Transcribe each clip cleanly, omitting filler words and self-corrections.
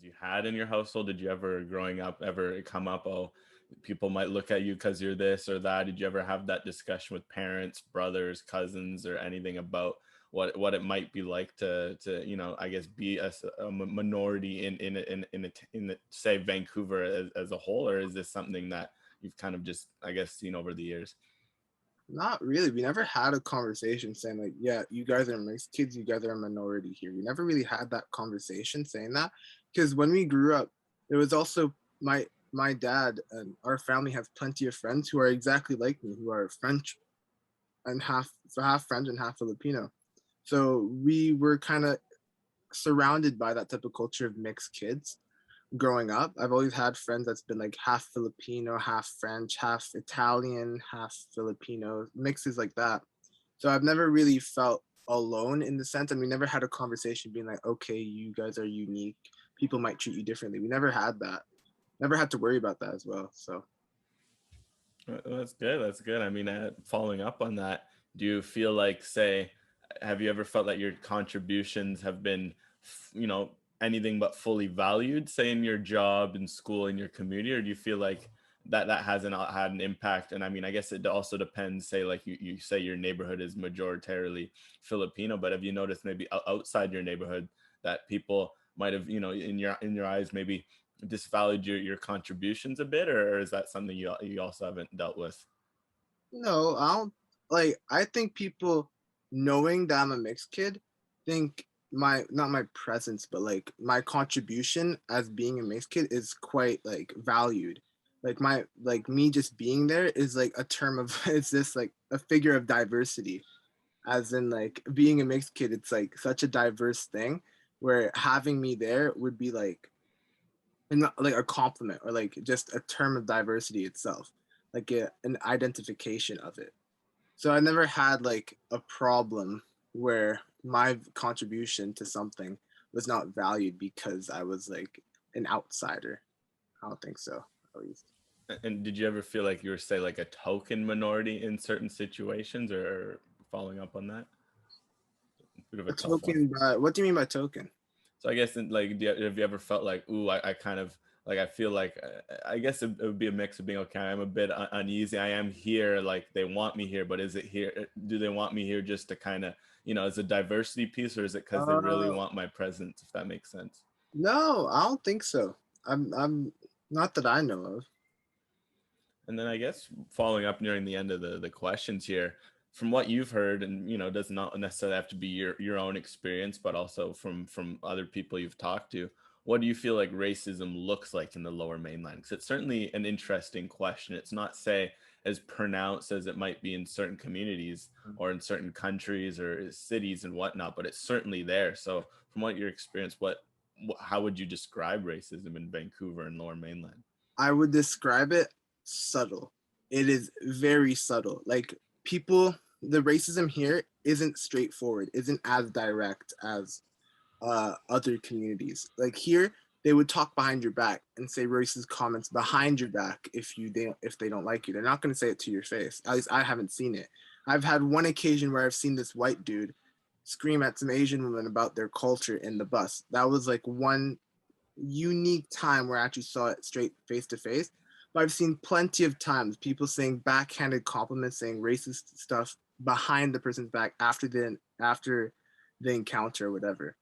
you had in your household? Did you ever, growing up, ever come up, oh, people might look at you because you're this or that? Did you ever have that discussion with parents, brothers, cousins, or anything about what it might be like to I guess be a minority in say Vancouver as a whole, or is this something that you've kind of just, I guess, seen over the years? Not really. We never had a conversation saying like, yeah, you guys are mixed kids, you guys are a minority here. We never really had that conversation saying that. Because when we grew up, there was also my dad and our family have plenty of friends who are exactly like me, who are French and half French and half Filipino. So we were kind of surrounded by that type of culture of mixed kids growing up. I've always had friends that's been like half Filipino, half French, half Italian, half Filipino, mixes like that. So I've never really felt alone in the sense, and we never had a conversation being like, okay, you guys are unique. People might treat you differently. We never had that. Never had to worry about that as well. So That's good. That's good. I mean, following up on that, do you feel like, say, have you ever felt that your contributions have been, anything but fully valued, say, in your job, in school, in your community, or do you feel like that hasn't had an impact? And I mean, I guess it also depends. Say, like you say your neighborhood is majoritarily Filipino, but have you noticed maybe outside your neighborhood that people might have, in your eyes, maybe disvalued your contributions a bit, or is that something you also haven't dealt with? no, I don't like I think people knowing that I'm a mixed kid think my not my presence, but like my contribution as being a mixed kid is quite like valued. Like my like me just being there is like a term of it's just like a figure of diversity. As in like being a mixed kid, it's like such a diverse thing where having me there would be like and not like a compliment or like just a term of diversity itself, like an identification of it. So I never had like a problem where my contribution to something was not valued because I was like an outsider. I don't think so, at least. And did you ever feel like you were, say, like a token minority in certain situations, or following up on that? Bit of a A tough one. token, but what do you mean by token? So I guess, like, have you ever felt like, ooh, I kind of like, I feel like, I guess it would be a mix of being, okay, I'm a bit uneasy. I am here, like they want me here, but is it here? Do they want me here just to kind of, as a diversity piece, or is it because they really Uh, want my presence? If that makes sense. no, I don't think so. I'm not that I know of. And then I guess following up nearing the end of the questions here, from what you've heard, and does not necessarily have to be your own experience, but also from other people you've talked to, what do you feel like racism looks like in the Lower Mainland? Because it's certainly an interesting question. It's not, say, as pronounced as it might be in certain communities or in certain countries or cities and whatnot, but it's certainly there. So, from what your experience, how would you describe racism in Vancouver and Lower Mainland? I would describe it subtle. It is very subtle. Like people, the racism here isn't straightforward, isn't as direct as other communities. Like here, they would talk behind your back and say racist comments behind your back if they don't like you. They're not going to say it to your face. At least I haven't seen it. I've had one occasion where I've seen this white dude scream at some Asian woman about their culture in the bus. That was like one unique time where I actually saw it straight face to face. But I've seen plenty of times people saying backhanded compliments, saying racist stuff behind the person's back after the encounter or whatever.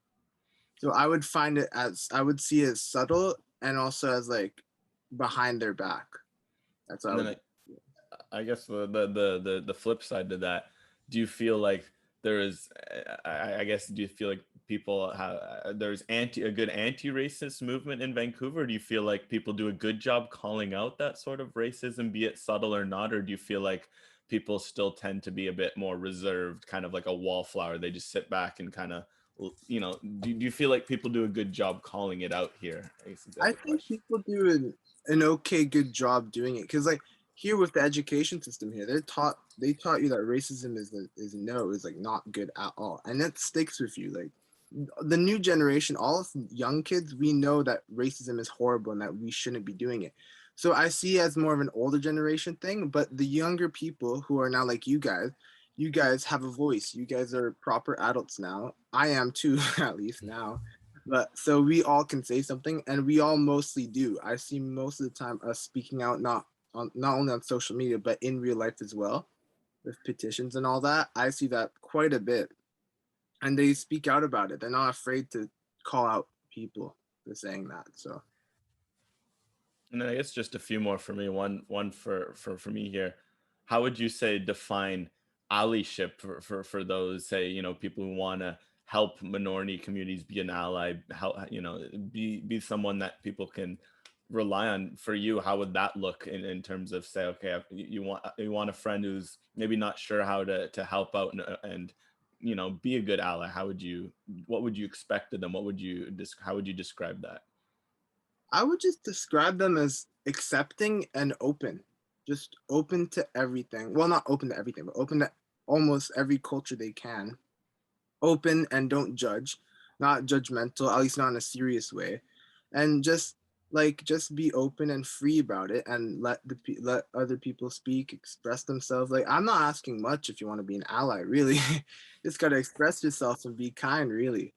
So I would find it as I would see it as subtle and also as like behind their back. That's what I And then would. I guess the flip side to that, do you feel like there is, I guess, do you feel like people have, there's a good anti-racist movement in Vancouver? Do you feel like people do a good job calling out that sort of racism, be it subtle or not? Or do you feel like people still tend to be a bit more reserved, kind of like a wallflower? They just sit back and kind of, do you feel like people do a good job calling it out here? I guess is the I other think question. people do an okay good job doing it because like here with the education system here, they taught you that racism is like not good at all, and that sticks with you. Like the new generation, all of young kids, we know that racism is horrible and that we shouldn't be doing it. So I see it as more of an older generation thing, but the younger people who are now like you guys have a voice. You guys are proper adults now. I am too, at least now. But so we all can say something, and we all mostly do. I see most of the time us speaking out, not only on social media but in real life as well, with petitions and all that. I see that quite a bit, and they speak out about it. They're not afraid to call out people for saying that. So And then I guess just a few more for me. One for me here. How would you say define allyship for those, say, people who want to help minority communities be an ally, help, be someone that people can rely on. For you, how would that look in terms of, say, okay, you want a friend who's maybe not sure how to help out and be a good ally. What would you expect of them? How would you describe that? I would just describe them as accepting and open, just open to everything. Well, not open to everything, but open to almost every culture they can. Open and don't judge, not judgmental, at least not in a serious way, and just be open and free about it, and let other people speak, express themselves. Like, I'm not asking much if you want to be an ally, really. Just gotta express yourself and be kind, really.